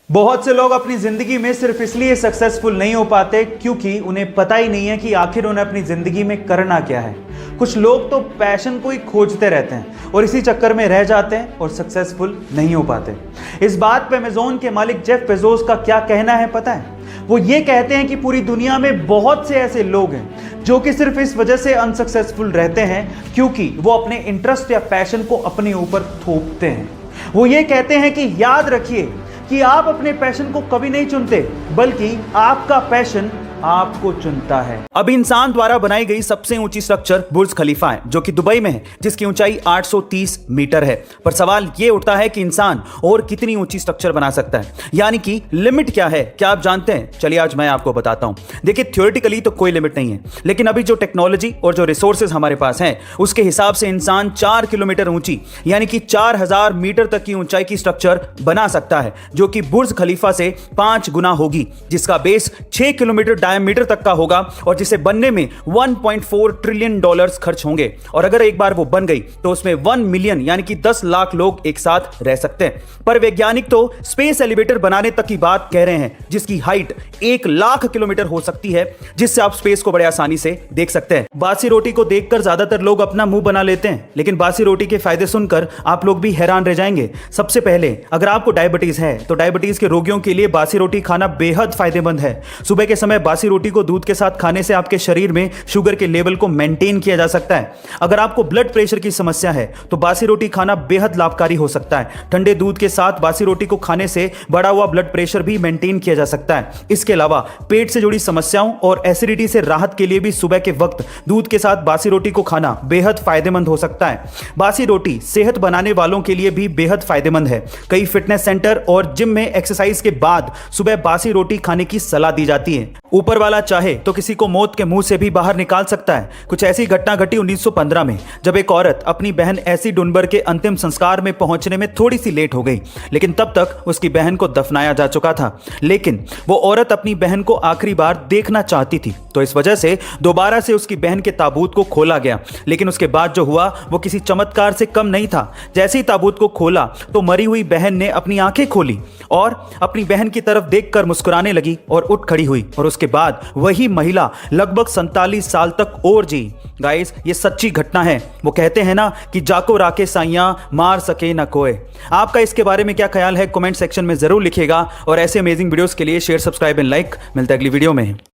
बहुत से लोग अपनी जिंदगी में सिर्फ इसलिए सक्सेसफुल नहीं हो पाते क्योंकि उन्हें पता ही नहीं है कि आखिर उन्हें अपनी जिंदगी में करना क्या है। कुछ लोग तो पैशन को ही खोजते रहते हैं और इसी चक्कर में रह जाते हैं और सक्सेसफुल नहीं हो पाते। इस बात पे अमेज़न के मालिक जेफ बेजोस का क्या कहना है पता है? वो ये कहते हैं कि पूरी दुनिया में बहुत से ऐसे लोग हैं जो कि सिर्फ इस वजह से अनसक्सेसफुल रहते हैं क्योंकि वो अपने इंटरेस्ट या पैशन को अपने ऊपर थोपते हैं। वो ये कहते हैं कि याद रखिए कि आप अपने पैशन को कभी नहीं चुनते बल्कि आपका पैशन आपको चुनता है। अब इंसान द्वारा बनाई गई सबसे ऊंची स्ट्रक्चर बुर्ज खलीफा है जो कि दुबई में है, जिसकी ऊंचाई 830 मीटर है। पर सवाल यह उठता है कि इंसान और कितनी ऊंची स्ट्रक्चर बना सकता है, यानी कि लिमिट क्या है? क्या आप जानते हैं? चलिए आज मैं आपको बताता हूं। देखिए, थ्योरेटिकली तो कोई लिमिट नहीं है, लेकिन अभी जो टेक्नोलॉजी और जो रिसोर्सेज हमारे पास हैं उसके हिसाब से इंसान 4 किलोमीटर ऊंची यानी कि 4000 मीटर तक की ऊंचाई की स्ट्रक्चर बना सकता है, जो कि बुर्ज खलीफा से 5 गुना होगी, जिसका बेस 6 किलोमीटर डायमीटर तक का होगा और जिसे बनने में 1.4 ट्रिलियन डॉलर्स खर्च होंगे। और अगर एक बार वो बन गई तो उसमें 1 मिलियन यानी कि 10 लाख लोग एक साथ रह सकते हैं। पर वैज्ञानिक तो स्पेस एलिवेटर बनाने तक की बात कह रहे हैं जिसकी हाइट 1 लाख किलोमीटर हो सकती है, जिससे आप स्पेस को बड़े आसानी से देख सकते हैं। बासी रोटी को देखकर ज्यादातर लोग अपना मुंह बना लेते हैं, लेकिन बासी रोटी के फायदे सुनकर आप लोग भी हैरान रह जाएंगे। सबसे पहले, अगर आपको डायबिटीज है तो डायबिटीज के रोगियों के लिए बासी रोटी खाना बेहद फायदेमंद है। सुबह के समय बासी रोटी को दूध के साथ खाने से आपके शरीर में शुगर के लेवल को मेंटेन किया जा सकता है। अगर आपको ब्लड प्रेशर की समस्या है तो बासी रोटी खाना बेहद लाभकारी हो सकता है। ठंडे दूध के साथ बासी रोटी को खाने से बढ़ा हुआ ब्लड प्रेशर भी मेंटेन किया जा सकता है। इसके अलावा पेट से जुड़ी समस्याओं और एसिडिटी से राहत के लिए भी सुबह के वक्त दूध के साथ बासी रोटी को खाना बेहद फायदेमंद हो सकता है। बासी रोटी सेहत बनाने वालों के लिए भी बेहद फायदेमंद है। कई फिटनेस सेंटर और जिम में एक्सरसाइज के बाद सुबह बासी रोटी खाने की सलाह दी जाती है। ऊपर वाला चाहे तो किसी को मौत के मुंह से भी बाहर निकाल सकता है। कुछ ऐसी घटना घटी 1915 में, जब एक औरत अपनी बहन एसी डुनबर के अंतिम संस्कार में पहुंचने में थोड़ी सी लेट हो गई, लेकिन तब तक उसकी बहन को दफनाया जा चुका था। लेकिन वो औरत अपनी बहन को आखिरी बार देखना चाहती थी, तो इस वजह से दोबारा से उसकी बहन के ताबूत को खोला गया। लेकिन उसके बाद जो हुआ वो किसी चमत्कार से कम नहीं था। जैसे ही ताबूत को खोला तो मरी हुई बहन ने अपनी आंखें खोली और अपनी बहन की तरफ देखकर मुस्कुराने लगी और उठ खड़ी हुई, और उसके बाद वही महिला लगभग 47 साल तक और जी। गाइस, ये सच्ची घटना है। वो कहते हैं ना कि जाको राके साइयां मार सके ना कोई। आपका इसके बारे में क्या ख्याल है? कमेंट सेक्शन में जरूर लिखिएगा और ऐसे अमेजिंग वीडियोस के लिए शेयर, सब्सक्राइब एंड लाइक। मिलते हैं अगली वीडियो में।